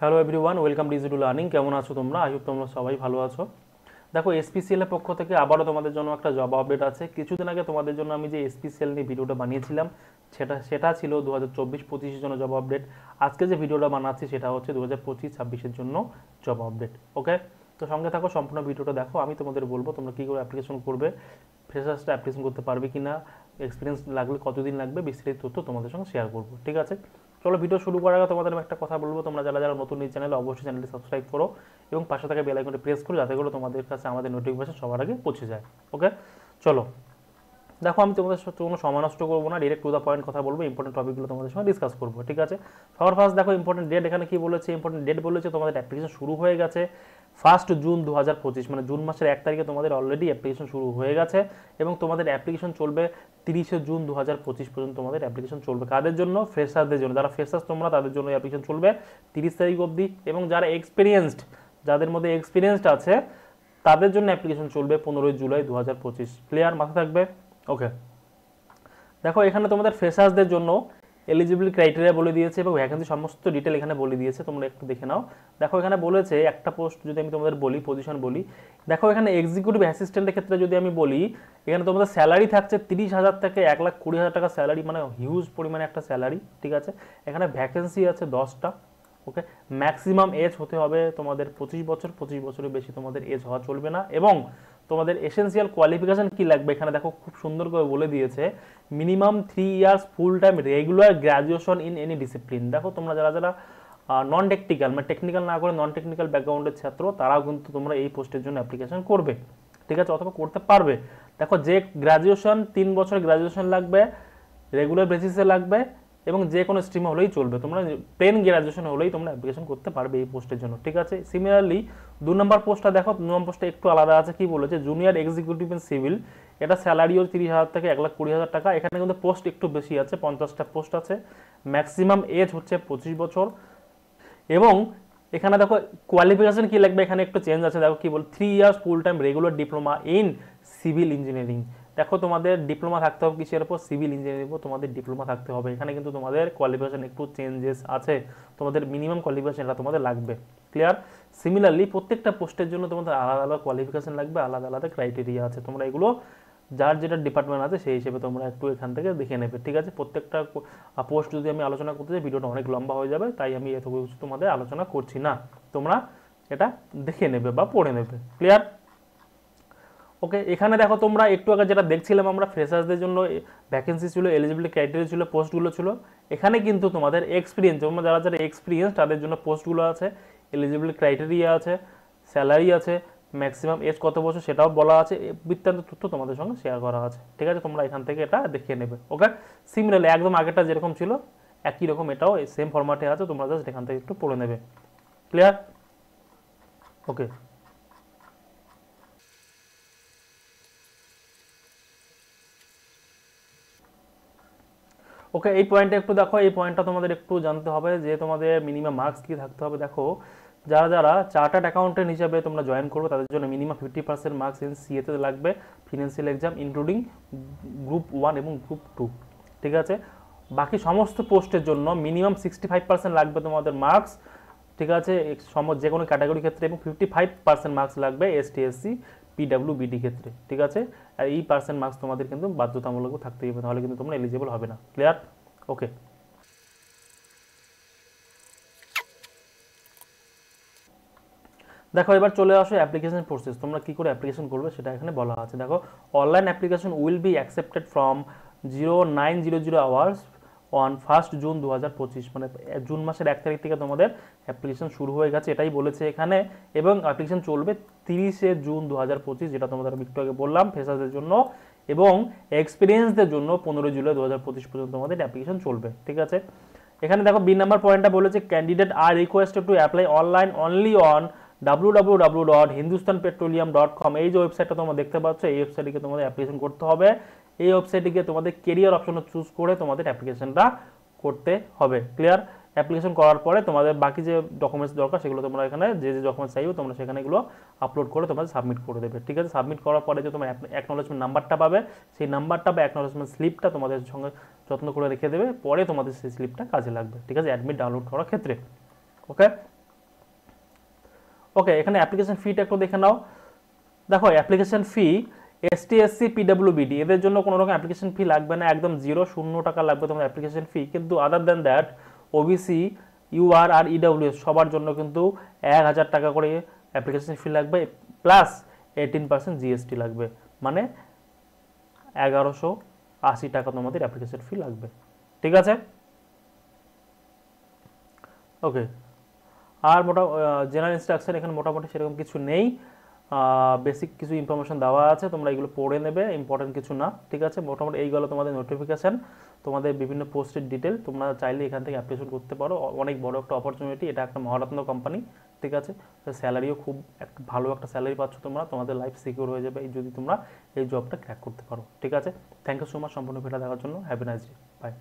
Hello everyone, welcome digital learning. কেমন আছো তোমরা? আই হোপ তোমরা সবাই ভালো আছো। দেখো, এসপিসিএল এর পক্ষ থেকে আবারও তোমাদের জন্য একটা জব আপডেট আছে। কিছুদিন আগে তোমাদের জন্য আমি যে এসপিসিএল নিয়ে ভিডিওটা বানিয়েছিলাম সেটা ছিল 2024-25 জন্য জব আপডেট। আজকে যে ভিডিওটা বানাচ্ছি সেটা হচ্ছে 2025-26 জন্য জব আপডেট। ওকে, তো সঙ্গে থাকো, সম্পূর্ণ ভিডিওটা দেখো। আমি তোমাদের বলবো তোমরা কী করে অ্যাপ্লিকেশন করবে, ফ্রেশার্সটা অ্যাপ্লিকেশন করতে পারবে কি না, এক্সপিরিয়েন্স লাগলে কতদিন লাগবে, বিস্তারিত তথ্য তোমাদের সঙ্গে শেয়ার করবো। ঠিক আছে, চলো ভিডিও শুরু করার আগে তোমাদের আমি একটা কথা বলবো। তোমরা যারা যারা নতুন এই চ্যানেলে অবশ্যই চ্যানেলটি সাবস্ক্রাইব করো এবং পাশে থাকা বেল আইকনটি প্রেস করো, যাতে করে তোমাদের কাছে আমাদের নোটিফিকেশন সবার আগে পৌঁছে যায়। ওকে, চলো দেখো, আমি তোমাদের সাথে কোনো সময় নষ্ট করবো না, ডিরেক্ট টু দ্য পয়েন্ট কথা বলবো, ইম্পর্টেন্ট টপিকগুলো তোমাদের সঙ্গে ডিসকাস করবো। ঠিক আছে, সবার ফার্স্ট দেখো ইম্পর্টেন্ট ডেট এখানে কি বলেছে। ইম্পর্টেন্ট ডেট বলেছে তোমাদের অ্যাপ্লিকেশন শুরু হয়ে গেছে 1 জুন 2025, মানে জুন মাসের 1 তারিখে তোমাদের অলরেডি অ্যাপ্লিকেশন শুরু হয়ে গেছে এবং তোমাদের অ্যাপ্লিকেশন চলবে 30 জুন 2025 পর্যন্ত। তোমাদের অ্যাপ্লিকেশন চলবে কাদের জন্য? ফ্রেশারদের জন্য। যারা ফ্রেশার্স তোমরা, তাদের জন্য অ্যাপ্লিকেশন চলবে 30 তারিখ অবধি, এবং যারা এক্সপিরিয়েন্সড, যাদের মধ্যে এক্সপিরিয়েন্সড আছে, তাদের জন্য অ্যাপ্লিকেশন চলবে 15 জুলাই 2025। ক্লিয়ার? মাথা থাকবে। ওকে, দেখো এখানে তোমাদের ফ্রেশার্সদের জন্য এলিজিবল ক্রাইটেরিয়া বলে দিয়েছে এবং ভ্যাকেন্সি সমস্ত ডিটেল এখানে বলে দিয়েছে, তোমরা একটু দেখে নাও। দেখো এখানে বলেছে একটা পোস্ট, যদি আমি তোমাদের বলি পজিশন বলি, দেখো এখানে এক্সিকিউটিভ অ্যাসিস্ট্যান্টের ক্ষেত্রে যদি আমি বলি, এখানে তোমাদের স্যালারি থাকছে 30,000 থেকে 1,20,000 টাকা স্যালারি, মানে হিউজ পরিমাণে একটা স্যালারি। ঠিক আছে, এখানে ভ্যাকেন্সি আছে 10টা। ওকে, ম্যাক্সিমাম এজ হতে হবে তোমাদের 25 বছর, 25 বছরের বেশি তোমাদের এজ হওয়া চলবে না। এবং তোমাদের এসেন্সিয়াল কোয়ালিফিকেশন কি লাগবে এখানে দেখো খুব সুন্দর করে বলে দিয়েছে, minimum 3 years full time regular graduation in any discipline. দেখো তোমরা যারা যারা নন টেকনিক্যাল, মানে টেকনিক্যাল না করে নন টেকনিক্যাল ব্যাকগ্রাউন্ডের ছাত্র, তারাও কিন্তু তোমরা এই পোস্টের জন্য অ্যাপ্লিকেশন করবে। ঠিক আছে, অথবা করতে পারবে। দেখো, যে গ্র্যাজুয়েশন 3 বছর গ্র্যাজুয়েশন লাগবে, রেগুলার বেসিসে লাগবে, এবং যে কোনো স্ট্রিমে হলেই চলবে। তোমরা প্লেন গ্র্যাজুয়েশন হলেই তোমরা অ্যাপ্লিকেশন করতে পারবে এই পোস্টের জন্য। ঠিক আছে, সিমিলারলি 2 নম্বর পোস্টটা দেখো, 2 নম্বর পোস্টটা একটু আলাদা আছে। কি বলেছে? জুনিয়র এক্সিকিউটিভ ইন সিভিল, এটা স্যালারিও 30,000 থেকে 1,20,000 টাকা। এখানে কিন্তু পোস্ট একটু বেশি আছে, 50টা পোস্ট আছে। ম্যাক্সিমাম এজ হচ্ছে 25 বছর। এবং এখানে দেখো কোয়ালিফিকেশন কি লাগবে, এখানে একটু চেঞ্জ আছে। দেখো কি বল, 3 years full time regular diploma in civil engineering. দেখো তোমাদের ডিপ্লোমা থাকতে হবে কিসের উপর? সিভিল ইঞ্জিনিয়ারিং উপর তোমাদের ডিপ্লোমা থাকতে হবে। এখানে কিন্তু তোমাদের কোয়ালিফিকেশন একটু চেঞ্জেস আছে, তোমাদের মিনিমাম কোয়ালিফিকেশন এটা তোমাদের লাগবে। ক্লিয়ার? সিমিলারলি প্রত্যেকটা পোস্টের জন্য তোমাদের আলাদা আলাদা কোয়ালিফিকেশন লাগবে, আলাদা আলাদা ক্রাইটেরিয়া আছে। তোমরা এগুলো যার যেটা ডিপার্টমেন্ট আছে সেই হিসেবে তোমরা একটু এখান থেকে দেখে নেবে। ঠিক আছে, প্রত্যেকটা পোস্ট যদি আমি আলোচনা করতে চাই ভিডিওটা অনেক লম্বা হয়ে যাবে, তাই আমি এত কিছু তোমাদের আলোচনা করছি না, তোমরা এটা দেখে নেবে বা পড়ে নেবে। ক্লিয়ার? ওকে, এখানে দেখো তোমরা একটু আগে যেটা দেখছিলাম আমরা, ফ্রেশার্সদের জন্য ভ্যাকেন্সি ছিল, এলিজিবিলিটি ক্রাইটেরিয়া ছিল, পোস্টগুলো ছিল। এখানে কিন্তু তোমাদের এক্সপিরিয়েন্স, তোমরা যারা যারা এক্সপিরিয়েন্স তাদের জন্য পোস্টগুলো আছে, এলিজিবিলিটি ক্রাইটেরিয়া আছে, স্যালারি আছে, ম্যাক্সিমাম এজ কত বছর সেটাও বলা আছে, বৃত্তান্ত তথ্য তোমাদের সঙ্গে শেয়ার করা আছে। ঠিক আছে, তোমরা এখান থেকে এটা দেখিয়ে নেবে। ওকে, সিমিলারলি একদম আগেটা যেরকম ছিল একই রকম এটাও সেম ফরম্যাটে আছে, তোমরা জাস্ট এখান থেকে একটু পড়ে নেবে। ক্লিয়ার? ওকে, ওকে, এই পয়েন্টটা একটু দেখো, এই পয়েন্টটা তোমাদের একটু জানতে হবে যে তোমাদের মিনিমাম মার্কস কি থাকতে হবে। দেখো, যারা যারা চার্টার্ড অ্যাকাউন্টেন্ট হিসাবে তোমরা জয়েন করবে, তাদের জন্য মিনিমাম 50% মার্কস ইন সিএতে লাগবে, ফিনান্সিয়াল এক্সাম ইনক্লুডিং গ্রুপ 1 এবং গ্রুপ 2। ঠিক আছে, বাকি সমস্ত পোস্টের জন্য মিনিমাম 65% লাগবে তোমাদের মার্কস। ঠিক আছে, যে কোনো ক্যাটাগরি ক্ষেত্রে, এবং 55% মার্কস লাগবে এসটি এসসি পিডাব্লিউবিডি ক্ষেত্রে। ঠিক আছে, আর এই পার্সেন্ট মার্কস তোমাদের কিন্তু বাধ্যতামূলক থাকতেই হবে, তাহলে কিন্তু তোমরা এলিজিবল হবে না। ক্লিয়ার? ওকে, দেখো এবার চলে আসো অ্যাপ্লিকেশন প্রসেস। তোমরা কি করে অ্যাপ্লিকেশন করবে সেটা এখানে বলা আছে। দেখো, online application will be accepted from 0900 hours on 1 June 2025, মানে জুন মাসের 1 তারিখ থেকে তোমাদের অ্যাপ্লিকেশন শুরু হয়ে গেছে, এটাই বলেছে এখানে। এবং অ্যাপ্লিকেশন চলবে 30 জুন 2025, যেটা তোমাদের আমি একটু আগে বললাম ফ্রেশারদের জন্য, এবং এক্সপিরিয়েন্সদের জন্য 15 জুলাই 2025 পর্যন্ত তোমাদের অ্যাপ্লিকেশন চলবে। ঠিক আছে, এখানে দেখো বি নাম্বার পয়েন্টটা বলেছে, candidate are requested to apply online only on www.hindustanpetroleum.com। এই যে ওয়েবসাইটটা তোমরা দেখতে পাচ্ছ, এই ওয়েবসাইটে তোমাদের অ্যাপ্লিকেশন করতে হবে। এই ওয়েবসাইটে গিয়ে তোমাদের কেরিয়ার অপশন চুজ করে তোমাদের অ্যাপ্লিকেশনটা করতে হবে। ক্লিয়ার? অ্যাপ্লিকেশন করার পরে তোমাদের বাকি যে ডকুমেন্টস দরকার সেগুলো তোমরা এখানে যে যে ডকুমেন্টস চাইবে তোমরা সেখানে এগুলো আপলোড করে তোমাদের সাবমিট করে দেবে। ঠিক আছে, সাবমিট করার পরে যে তোমার অ্যাকনোলেজমেন্ট নাম্বারটা পাবে, সেই নাম্বারটা বা অ্যাকনোলেজমেন্ট স্লিপটা তোমাদের সঙ্গে যত্ন করে রেখে দেবে, পরে তোমাদের সেই স্লিপটা কাজে লাগবে। ঠিক আছে, অ্যাডমিট ডাউনলোড করার ক্ষেত্রে। ওকে, ওকে, এখানে অ্যাপ্লিকেশন ফিটা একটু দেখে নাও। দেখো অ্যাপ্লিকেশন ফি এসটি এসসি পিডব্লিউবিডি এদের জন্য কোনো রকম অ্যাপ্লিকেশন ফি লাগবে না, একদম 0 টাকা লাগবে তোমার অ্যাপ্লিকেশন ফি। কিন্তু other than that OBC UR আর ইডব্লিউএস সবার জন্য কিন্তু 1000 টাকা করে অ্যাপ্লিকেশন ফি লাগবে, প্লাস 18% জিএসটি লাগবে, মানে 1180 টাকা তোমাদের অ্যাপ্লিকেশন ফি লাগবে। ঠিক আছে, ওকে। আর জেনারেল ইনস্ট্রাকশন এখানে মোটামুটি সেরকম কিছু নেই, বেসিক কিছু ইনফরমেশন দেওয়া আছে, তোমরা এগুলো পড়ে নেবে, ইম্পর্টেন্ট কিছু না। ঠিক আছে, মোটামুটি এইগুলো তোমাদের নোটিফিকেশান, তোমাদের বিভিন্ন পোস্টের ডিটেল, তোমরা চাইলে এখান থেকে অ্যাপ্লিকেশন করতে পারো। অনেক বড় একটা অপরচুনিটি, এটা একটা মহারত্ন কোম্পানি। ঠিক আছে, স্যালারিও খুব একটা ভালো একটা স্যালারি পাচ্ছ তোমরা, তোমাদের লাইফ সিকিউর হয়ে যাবে যদি তোমরা এই জবটা ক্র্যাক করতে পারো। ঠিক আছে, থ্যাংক ইউ সো মাচ সম্পূর্ণ ভিডিও দেখার জন্য। Have a nice day, by.